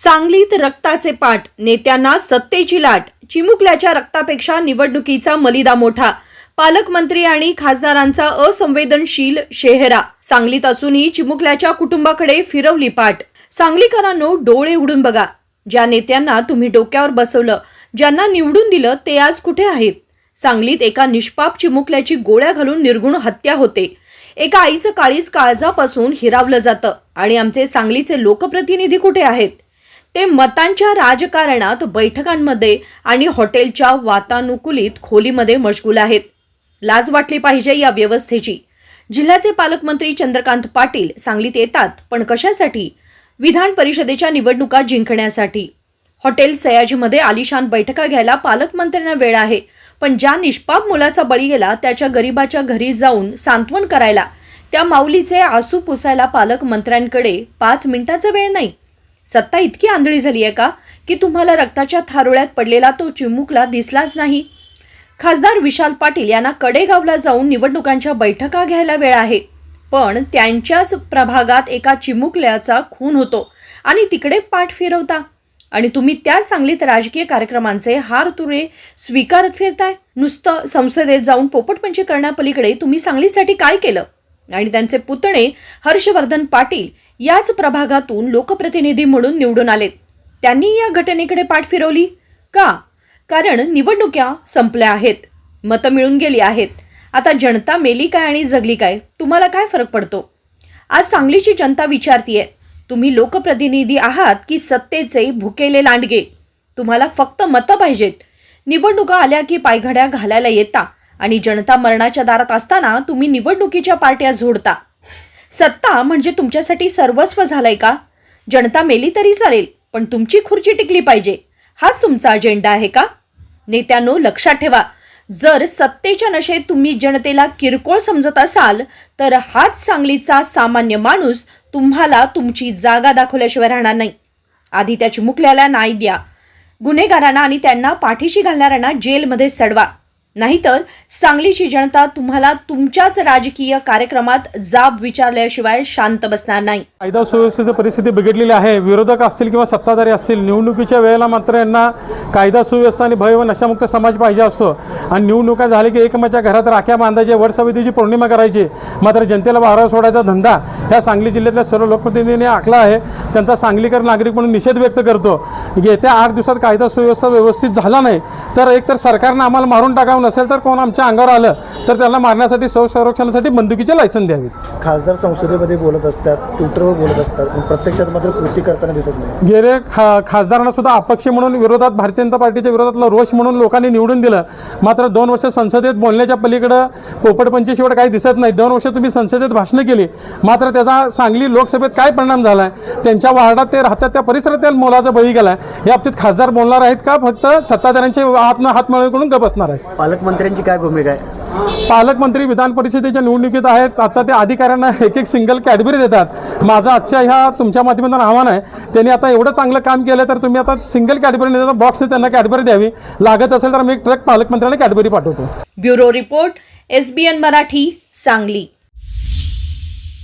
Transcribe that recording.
सांगलीत रक्ताचे पाट, नेत्यांना सत्तेची लाट, चिमुकल्याच्या रक्तापेक्षा निवडणुकीचा मलिदा मोठा, पालकमंत्री आणि खासदारांचा असंवेदनशील चेहरा. सांगलीत असूनही चिमुकल्याच्या कुटुंबाकडे फिरवली पाठ. सांगलीकरांनो, डोळे उघडून बघा. ज्या नेत्यांना तुम्ही डोक्यावर बसवलं, ज्यांना निवडून दिलं, ते आज कुठे आहेत? सांगलीत एका निष्पाप चिमुकल्याची गोळ्या घालून निर्घृण हत्या होते. एका आईचं काळीज काळजापासून हिरावलं जातं. आणि आमचे सांगलीचे लोकप्रतिनिधी कुठे आहेत? ते मतांच्या राजकारणात, बैठकांमध्ये आणि हॉटेलच्या वातानुकूलित खोलीमध्ये मशगूल आहेत. लाज वाटली पाहिजे या व्यवस्थेची. जिल्ह्याचे पालकमंत्री चंद्रकांत पाटील सांगलीत येतात, पण कशासाठी? विधान परिषदेच्या निवडणुका जिंकण्यासाठी. हॉटेल सयाजीमध्ये आलिशान बैठका घ्यायला पालकमंत्र्यांना वेळ आहे, पण ज्या निष्पाप मुलाचा बळी गेला त्याच्या गरीबाच्या घरी जाऊन सांत्वन करायला, त्या माऊलीचे आसू पुसायला पालकमंत्र्यांकडे 5 मिनिटाचा वेळ नाही. सत्ता इतकी आंधळी झाली आहे का की तुम्हाला रक्ताच्या थारोळ्यात पडलेला तो चिमुकला दिसलाच नाही? खासदार विशाल पाटील यांना कडेगावला जाऊन निवडणुकांच्या बैठका घ्यायला वेळ आहे, पण त्यांच्याच प्रभागात एका चिमुकल्याचा खून होतो आणि तिकडे पाठ फिरवता. आणि तुम्ही त्या सांगलीत राजकीय कार्यक्रमांचे हार तुरे स्वीकारत फिरताय. नुसतं संसदेत जाऊन पोपटपंची करण्यापलीकडे तुम्ही सांगलीसाठी काय केलं? आणि त्यांचे पुतणे हर्षवर्धन पाटील याच प्रभागातून लोकप्रतिनिधी म्हणून निवडून आलेत. त्यांनी या घटनेकडे पाठ फिरवली का? कारण निवडणुका संपल्या आहेत, मतं मिळून गेली आहेत. आता जनता मेली काय आणि जगली काय, तुम्हाला काय फरक पडतो? आज सांगलीची जनता विचारतीये, तुम्ही लोकप्रतिनिधी आहात की सत्तेचे भुकेले लांडगे? तुम्हाला फक्त मतं पाहिजेत. निवडणुका आल्या की पायघड्या घालायला येता आणि जनता मरणाच्या दारात असताना तुम्ही निवडणुकीच्या पार्ट्या झोडता. सत्ता म्हणजे तुमच्यासाठी सर्वस्व झालंय का? जनता मेली तरी चालेल, पण तुमची खुर्ची टिकली पाहिजे, हाच तुमचा अजेंडा आहे का? नेत्यांनो, लक्षात ठेवा, जर सत्तेच्या नशेत तुम्ही जनतेला किरकोळ समजत असाल तर हाच सांगलीचा सामान्य माणूस तुम्हाला तुमची जागा दाखवल्याशिवाय राहणार नाही. आधी त्या चिमुकल्याला न्याय द्या. गुन्हेगारांना आणि त्यांना पाठीशी घालणाऱ्यांना जेलमध्ये सडवा. नाहीतर सांगलीची जनता तुम्हाला तुमच्याच राजकीय कार्यक्रमात जाब विचारल्याशिवाय शांत बसणार नाही. कायदा सुव्यवस्थेची परिस्थिती बिघडलेली आहे. विरोधक असतील किंवा सत्ताधारी असतील, निवडणुकीच्या वेळेला मात्र यांना कायदा सुव्यवस्था आणि भय व नशामुक्त समाज पाहिजे असतो. आणि निवडणुका झाली की एकमेकाच्या घरात राख्या बांधायचे, वटसावित्रीची पौर्णिमा करायची, मात्र जनतेला वारा सोडायचा धंदा ह्या सांगली जिल्ह्यातल्या सर्व लोकप्रतिनिधींनी आखला आहे. त्यांचा सांगलीकर नागरिक म्हणून निषेध व्यक्त करतो. येत्या 8 दिवसात कायदा सुव्यवस्था व्यवस्थित झाला नाही तर एकतर सरकारनं आम्हाला मारून टाकावं, नसेल तर कोण आमच्या अंगावर आलं तर त्याला मारण्यासाठी, संरक्षणासाठी बंदुकीचे लायसन द्यावे. खासदार संसदेमध्ये बोलत असतात, ट्विटरवर बोलत असतात, पण प्रत्यक्षात मात्र कृती करताना दिसत नाही. गेले खासदारांना सुद्धा अपक्ष म्हणून विरोधात, भारतीय जनता पार्टीच्या विरोधातला रोष म्हणून लोकांनी निवडून दिलं. मात्र 2 वर्ष संसदेत बोलण्याच्या पलीकडं पोपटपंचीशिवाय काही दिसत नाही. 2 वर्ष तुम्ही संसदेत भाषणं केली, मात्र त्याचा सांगली लोकसभेत काय परिणाम झाला आहे? त्यांच्या वार्डात ते राहतात त्या परिसरात त्या मुलाचा बळी गेला आहे. या बाबतीत खासदार बोलणार आहेत का फक्त सत्ताधाऱ्यांचे हात मिळवून गप बसणार आहेत? पालकमंत्र्यांची काय भूमिका आहे? पालकमंत्री विधान परिषदेच्या निवडणुकीत आहेत. आता ते अधिकाऱ्यांना एक सिंगल कॅडबरी देतात. माझं आजच्या ह्या तुमच्या माध्यमातून आव्हान आहे, त्यांनी आता एवढं चांगलं काम केलं तर तुम्ही आता सिंगल कॅडबरी देता, बॉक्सने त्यांना कॅडबरी द्यावी. लागत असेल तर मी एक ट्रक पालकमंत्र्यांना कॅडबरी पाठवतो. Bureau report, SBN Marathi, Sangli.